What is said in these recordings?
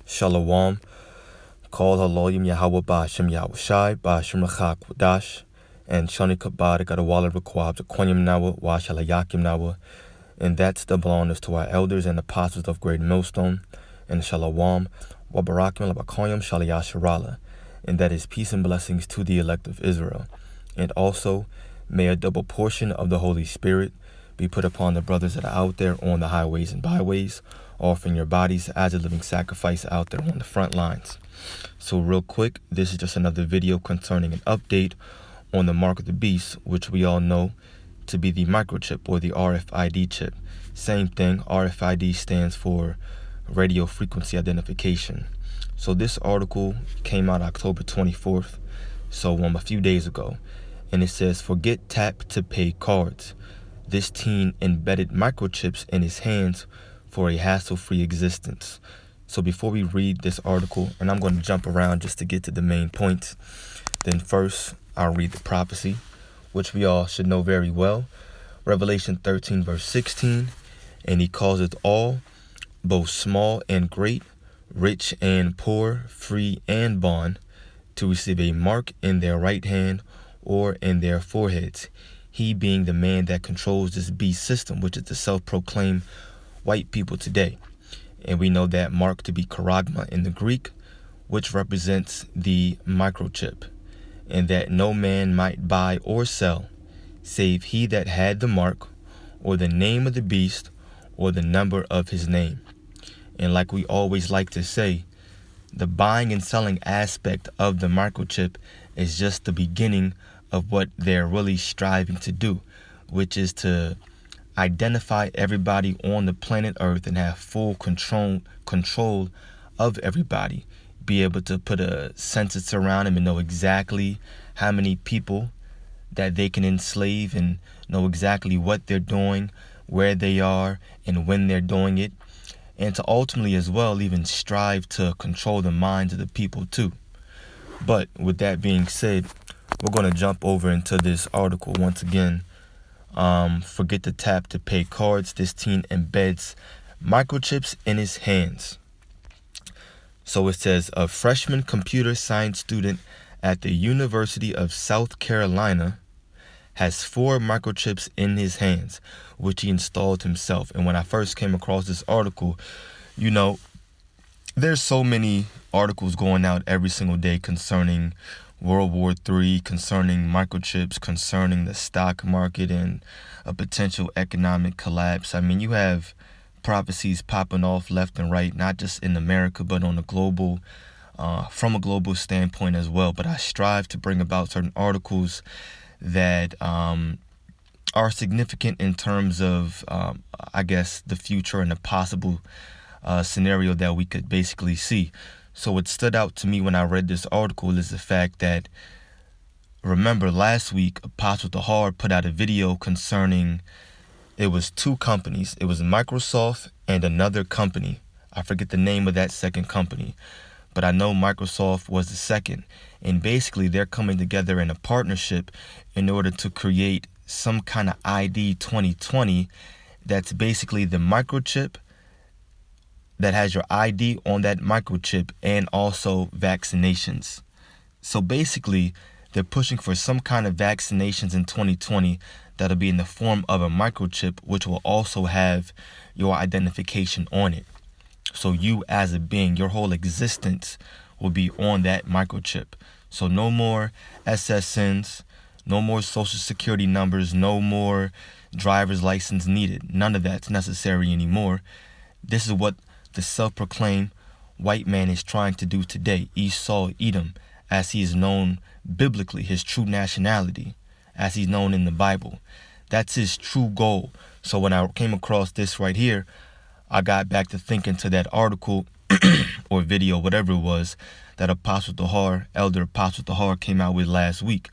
Shalom. Call Haloyim Yahweh Bashim Yahushai Bashim Rachak Wadash and Shani Kabad Gadawala Requab Quanyam Nawa Washalayakim Nawa. And that's the belongs to our elders and apostles of Great Millstone and Shalom Wabarakim Labakoyam Shalayasharala. And that is peace and blessings to the elect of Israel. And also may a double portion of the Holy Spirit be put upon the brothers that are out there on the highways and byways, offering your bodies as a living sacrifice out there on the front lines. So real quick, this is just another video concerning an update on the mark of the beast, which we all know to be the microchip or the RFID chip. Same thing, RFID stands for radio frequency identification. So this article came out October 24th, so a few days ago, and it says, forget tap to pay cards. This teen embedded microchips in his hands for a hassle-free existence. So before we read this article, and I'm going to jump around just to get to the main points, then first I'll read the prophecy, which we all should know very well. Revelation 13 verse 16, and he causeth all, both small and great, rich and poor, free and bond, to receive a mark in their right hand or in their foreheads. He being the man that controls this beast system, which is the self-proclaimed white people today. And we know that mark to be charagma in the Greek, which represents the microchip, and that no man might buy or sell, save he that had the mark, or the name of the beast, or the number of his name. And like we always like to say, the buying and selling aspect of the microchip is just the beginning of what they're really striving to do, which is to identify everybody on the planet Earth and have full control of everybody. Be able to put a census around them and know exactly how many people that they can enslave and know exactly what they're doing, where they are, and when they're doing it. And to ultimately as well even strive to control the minds of the people too. But with that being said, we're going to jump over into this article once again. Forget the tap to pay cards. This teen embeds microchips in his hands. So it says, a freshman computer science student at the University of South Carolina has 4 microchips in his hands, which he installed himself. And when I first came across this article, there's so many articles going out every single day concerning World War III, concerning microchips, concerning the stock market and a potential economic collapse. I mean, you have prophecies popping off left and right, not just in America, but on a global, from a global standpoint as well. But I strive to bring about certain articles that are significant in terms of, the future and the possible scenario that we could basically see. So what stood out to me when I read this article is the fact that, remember last week, Apostle Tahar put out a video concerning, it was 2 companies. It was Microsoft and another company. I forget the name of that second company, but I know Microsoft was the second. And basically they're coming together in a partnership in order to create some kind of ID 2020 that's basically the microchip that has your ID on that microchip and also vaccinations. So basically, they're pushing for some kind of vaccinations in 2020 that'll be in the form of a microchip, which will also have your identification on it. So you as a being, your whole existence will be on that microchip. So no more SSNs, no more social security numbers, no more driver's license needed. None of that's necessary anymore. This is what the self-proclaimed white man is trying to do today. Esau, Edom, as he is known biblically, his true nationality, as he's known in the Bible. That's his true goal. So when I came across this right here, I got back to thinking to that article or video, whatever it was, that Elder Apostle Tahar came out with last week.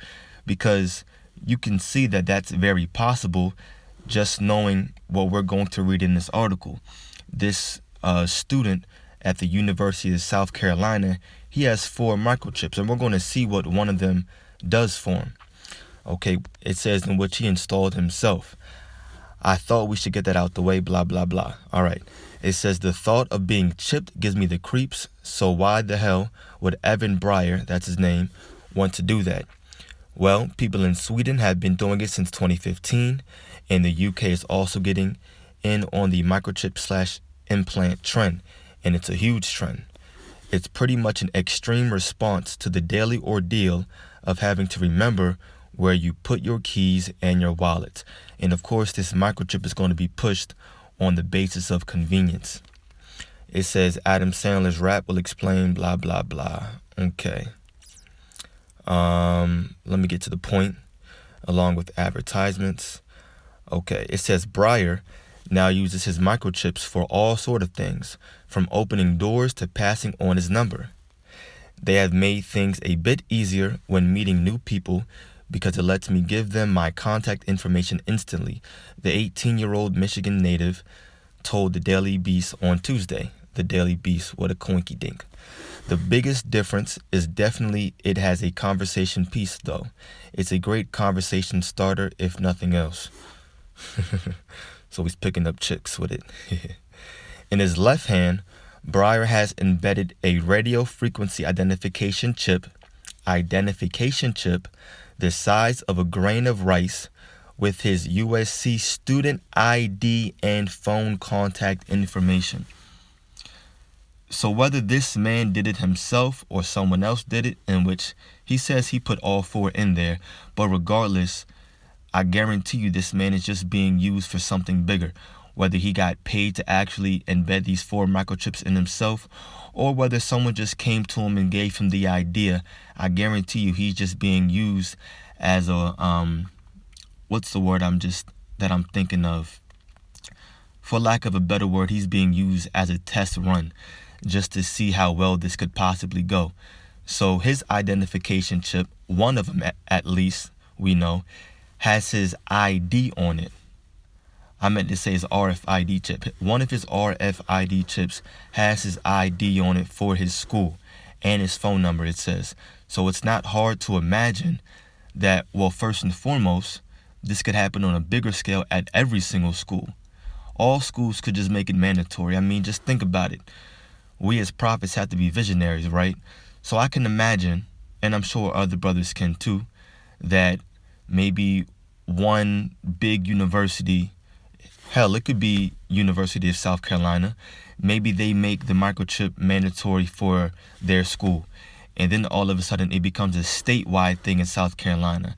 Because you can see that that's very possible just knowing what we're going to read in this article. This student at the University of South Carolina, he has 4 microchips, and we're going to see what one of them does for him. Okay, it says in which he installed himself. I thought we should get that out the way, blah, blah, blah. All right. It says the thought of being chipped gives me the creeps, so why the hell would Evan Breyer, that's his name, want to do that? Well, people in Sweden have been doing it since 2015, and the UK is also getting in on the microchip slash implant trend, and it's a huge trend. It's pretty much an extreme response to the daily ordeal of having to remember where you put your keys and your wallet. And of course, this microchip is going to be pushed on the basis of convenience. It says Adam Sandler's rap will explain blah, blah, blah. Okay. Let me get to the point along with advertisements. Okay, it says Breyer now uses his microchips for all sort of things, from opening doors to passing on his number. They have made things a bit easier when meeting new people because it lets me give them my contact information instantly, the 18-year-old Michigan native told the Daily Beast on Tuesday. The Daily Beast, what a coinky dink. The biggest difference is definitely it has a conversation piece, though. It's a great conversation starter, if nothing else. So he's picking up chicks with it. In his left hand, Breyer has embedded a radio frequency identification chip the size of a grain of rice with his USC student ID and phone contact information. So whether this man did it himself or someone else did it, in which he says he put all four in there, but regardless, I guarantee you this man is just being used for something bigger. Whether he got paid to actually embed these 4 microchips in himself, or whether someone just came to him and gave him the idea, I guarantee you he's just being used as a, what's the word I'm thinking of? For lack of a better word, he's being used as a test run, just to see how well this could possibly go. So his identification chip, one of them at least, we know, has his ID on it. I meant to say his RFID chip. One of his RFID chips has his ID on it for his school and his phone number, it says. So it's not hard to imagine that, well, first and foremost, this could happen on a bigger scale at every single school. All schools could just make it mandatory. I mean, just think about it. We as prophets have to be visionaries, right? So I can imagine, and I'm sure other brothers can too, that maybe one big university, hell, it could be University of South Carolina, maybe they make the microchip mandatory for their school. And then all of a sudden it becomes a statewide thing in South Carolina.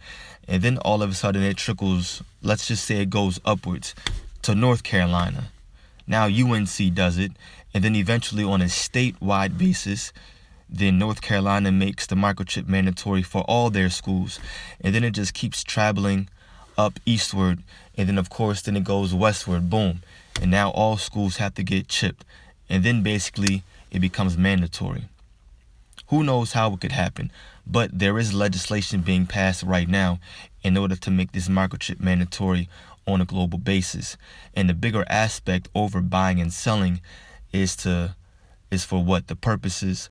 And then all of a sudden it trickles, let's just say it goes upwards to North Carolina. Now UNC does it. And then eventually on a statewide basis, then North Carolina makes the microchip mandatory for all their schools. And then it just keeps traveling up eastward. And then, of course, then it goes westward. Boom. And now all schools have to get chipped. And then basically it becomes mandatory. Who knows how it could happen? But there is legislation being passed right now in order to make this microchip mandatory on a global basis. And the bigger aspect over buying and selling is for what? The purposes